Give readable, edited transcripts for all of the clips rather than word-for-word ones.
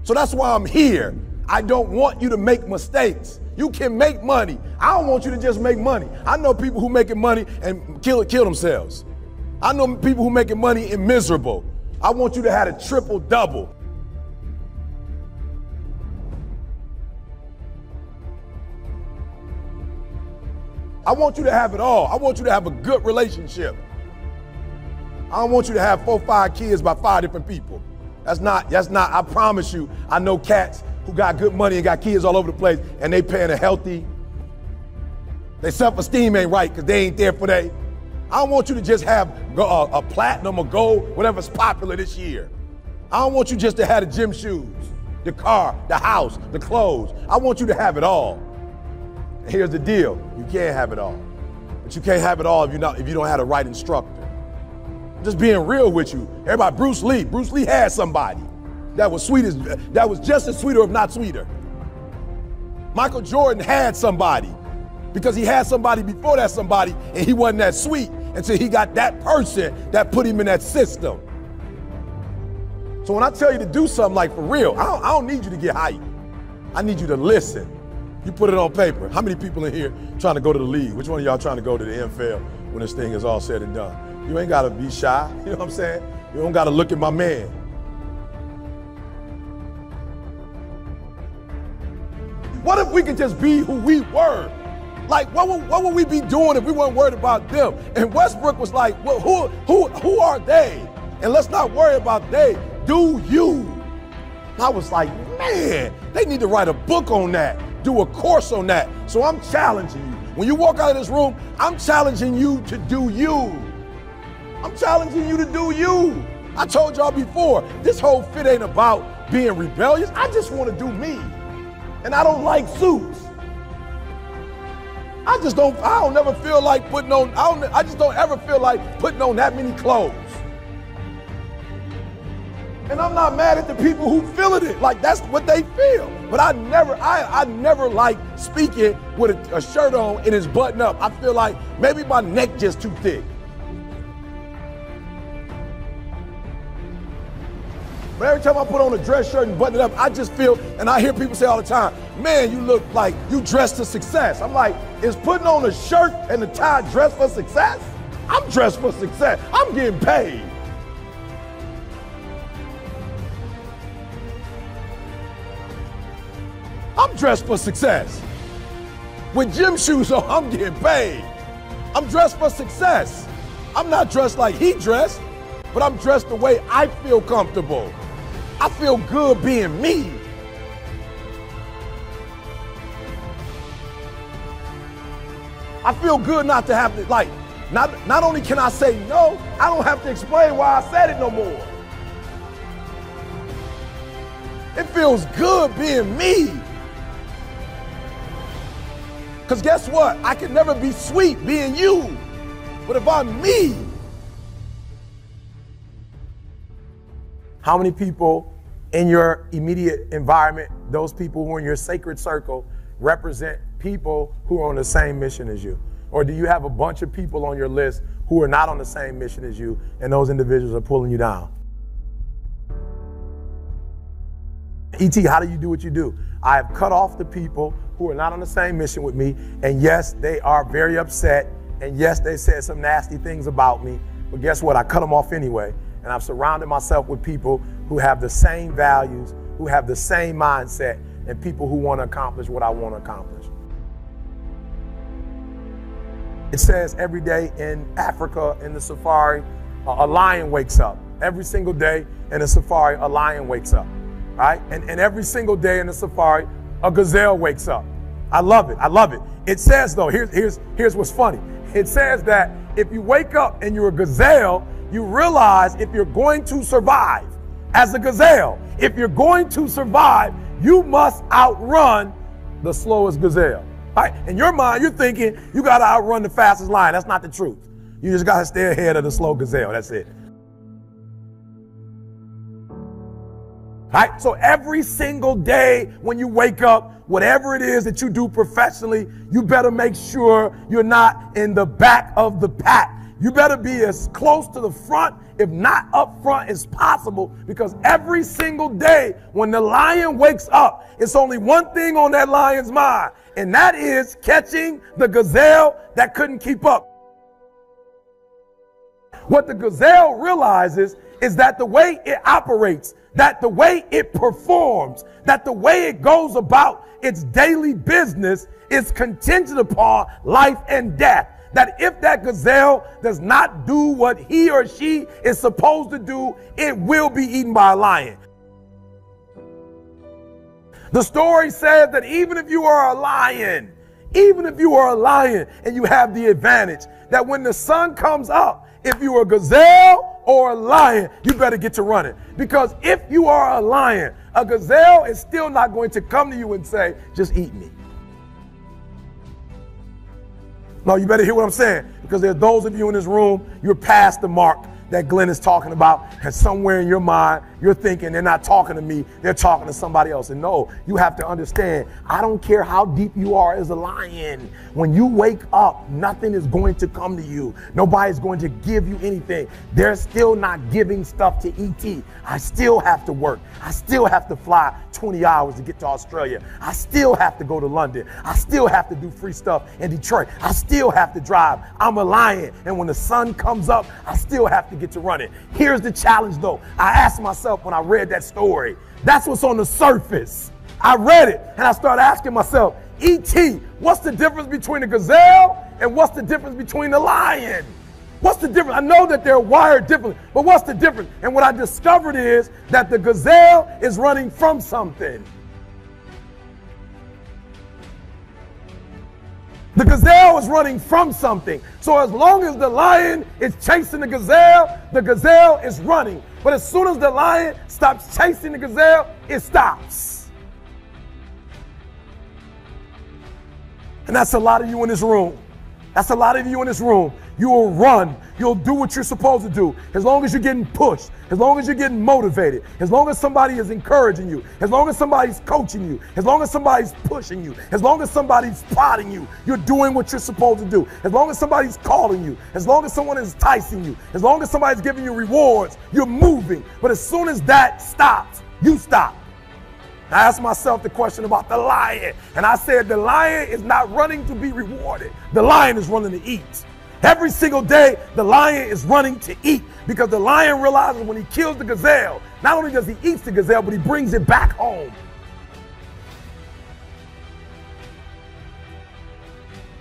So that's why I'm here. I don't want you to make mistakes. You can make money. I don't want you to just make money. I know people who making money and kill themselves. I know people who making money and miserable. I want you to have a triple double. I want you to have it all. I want you to have a good relationship. I don't want you to have 4 or 5 kids by 5 different people. That's not, I promise you, I know cats who got good money and got kids all over the place and they paying a healthy, their self-esteem ain't right because they ain't there for they. I don't want you to just have a platinum or gold, whatever's popular this year. I don't want you just to have the gym shoes, the car, the house, the clothes. I want you to have it all. And here's the deal, you can't have it all. But you can't have it all if you don't have the right instructor. I'm just being real with you. Everybody, Bruce Lee had somebody that was that was just as sweet or if not sweeter. Michael Jordan had somebody because he had somebody before that somebody and he wasn't that sweet until he got that person that put him in that system. So when I tell you to do something like for real, I don't need you to get hyped. I need you to listen. You put it on paper. How many people in here trying to go to the league? Which one of y'all trying to go to the NFL when this thing is all said and done? You ain't gotta be shy, you know what I'm saying? You don't gotta look at my man. What if we could just be who we were? Like, what would we be doing if we weren't worried about them? And Westbrook was like, well, who are they? And let's not worry about they, do you. And I was like, man, they need to write a book on that, do a course on that. So I'm challenging you. When you walk out of this room, I'm challenging you to do you. I'm challenging you to do you. I told y'all before, this whole fit ain't about being rebellious. I just want to do me. And I don't like suits. I don't ever feel like putting on, I just don't ever feel like putting on that many clothes. And I'm not mad at the people who feeling it, like that's what they feel. But I never like speaking with a shirt on and it's buttoned up. I feel like maybe my neck just too thick. But every time I put on a dress shirt and button it up, I just feel, and I hear people say all the time, man, you look like you dressed to success. I'm like, is putting on a shirt and a tie dress for success? I'm dressed for success. I'm getting paid. I'm dressed for success. With gym shoes on, I'm getting paid. I'm dressed for success. I'm not dressed like he dressed, but I'm dressed the way I feel comfortable. I feel good being me. I feel good not to have to, like, not only can I say no, I don't have to explain why I said it no more. It feels good being me. Because guess what? I can never be sweet being you. But if I'm me, how many people in your immediate environment, those people who are in your sacred circle, represent people who are on the same mission as you? Or do you have a bunch of people on your list who are not on the same mission as you, and those individuals are pulling you down? E.T., how do you do what you do? I have cut off the people who are not on the same mission with me, and yes, they are very upset, and yes, they said some nasty things about me, but guess what? I cut them off anyway, and I've surrounded myself with people who have the same values, who have the same mindset, and people who want to accomplish what I want to accomplish. It says every day in Africa, in the safari, a lion wakes up. Every single day in the safari, a lion wakes up, right? And every single day in the safari, a gazelle wakes up. I love it, I love it. It says though, here's what's funny. It says that if you wake up and you're a gazelle, you realize if you're going to survive as a gazelle, if you're going to survive, you must outrun the slowest gazelle. Right? In your mind, you're thinking you got to outrun the fastest lion. That's not the truth. You just got to stay ahead of the slow gazelle. That's it. Right? So every single day when you wake up, whatever it is that you do professionally, you better make sure you're not in the back of the pack. You better be as close to the front, if not up front, as possible, because every single day when the lion wakes up, it's only one thing on that lion's mind, and that is catching the gazelle that couldn't keep up. What the gazelle realizes is that the way it operates, that the way it performs, that the way it goes about its daily business is contingent upon life and death. That if that gazelle does not do what he or she is supposed to do, it will be eaten by a lion. The story says that even if you are a lion, and you have the advantage, that when the sun comes up, if you are a gazelle or a lion, you better get to running. Because if you are a lion, a gazelle is still not going to come to you and say, just eat me. No, you better hear what I'm saying, because there's those of you in this room, you're past the mark that Glenn is talking about, and somewhere in your mind, you're thinking they're not talking to me, they're talking to somebody else. And no, you have to understand, I don't care how deep you are as a lion. When you wake up, nothing is going to come to you. Nobody's going to give you anything. They're still not giving stuff to ET. I still have to work. I still have to fly 20 hours to get to Australia. I still have to go to London. I still have to do free stuff in Detroit. I still have to drive. I'm a lion. And when the sun comes up, I still have to get to running. Here's the challenge though. I asked myself when I read that story, that's what's on the surface. I read it and I started asking myself, E.T., what's the difference between a gazelle and what's the difference between a lion? What's the difference? I know that they're wired differently, but what's the difference? And what I discovered is that the gazelle is running from something. The gazelle is running from something. So as long as the lion is chasing the gazelle is running. But as soon as the lion stops chasing the gazelle, it stops. And that's a lot of you in this room. That's a lot of you in this room. You will run. You'll do what you're supposed to do. As long as you're getting pushed, as long as you're getting motivated, as long as somebody is encouraging you, as long as somebody's coaching you, as long as somebody's pushing you, as long as somebody's prodding you, you're doing what you're supposed to do. As long as somebody's calling you, as long as someone is enticing you, as long as somebody's giving you rewards, you're moving. But as soon as that stops, you stop. I asked myself the question about the lion, and I said the lion is not running to be rewarded. The lion is running to eat. Every single day, the lion is running to eat, because the lion realizes when he kills the gazelle, not only does he eat the gazelle, but he brings it back home.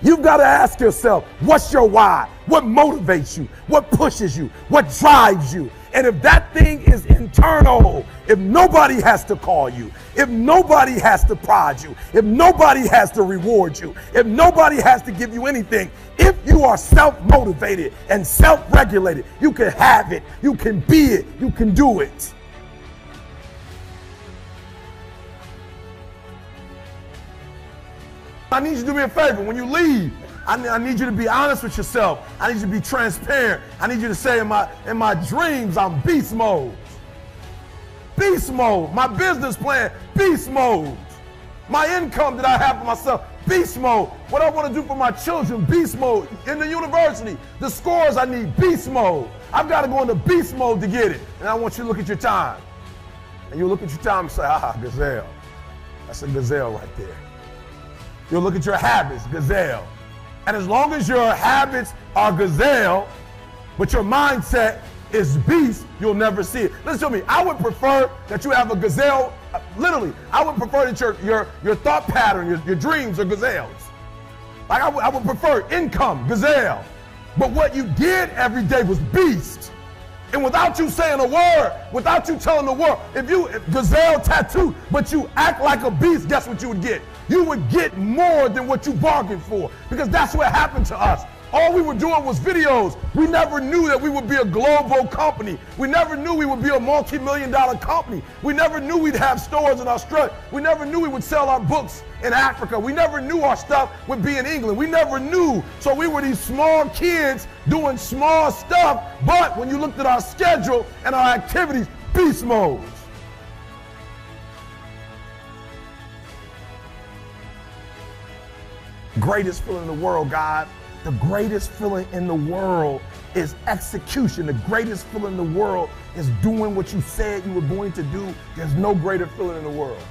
You've got to ask yourself, what's your why? What motivates you? What pushes you? What drives you? And if that thing is internal, if nobody has to call you, if nobody has to prod you, if nobody has to reward you, if nobody has to give you anything, if you are self-motivated and self-regulated, you can have it, you can be it, you can do it. I need you to do me a favor. When you leave, I need you to be honest with yourself. I need you to be transparent. I need you to say, in my dreams, I'm beast mode. Beast mode. My business plan, beast mode. My income that I have for myself, beast mode. What I want to do for my children, beast mode. In the university, the scores I need, beast mode. I've got to go into beast mode to get it. And I want you to look at your time. And you look at your time and say, gazelle. That's a gazelle right there. You'll look at your habits, gazelle. And as long as your habits are gazelle, but your mindset is beast, you'll never see it. Listen to me, I would prefer that you have a gazelle, literally, I would prefer that your thought pattern, your dreams are gazelles. Like I would prefer income, gazelle. But what you did every day was beast. And without you saying a word, without you telling the world, if gazelle tattoo, but you act like a beast, guess what you would get? You would get more than what you bargained for, because that's what happened to us. All we were doing was videos. We never knew that we would be a global company. We never knew we would be a multi-million-dollar company. We never knew we'd have stores in Australia. We never knew we would sell our books in Africa. We never knew our stuff would be in England. We never knew. So we were these small kids doing small stuff, but when you looked at our schedule and our activities, beast mode. Greatest feeling in the world, God. The greatest feeling in the world is execution. The greatest feeling in the world is doing what you said you were going to do. There's no greater feeling in the world.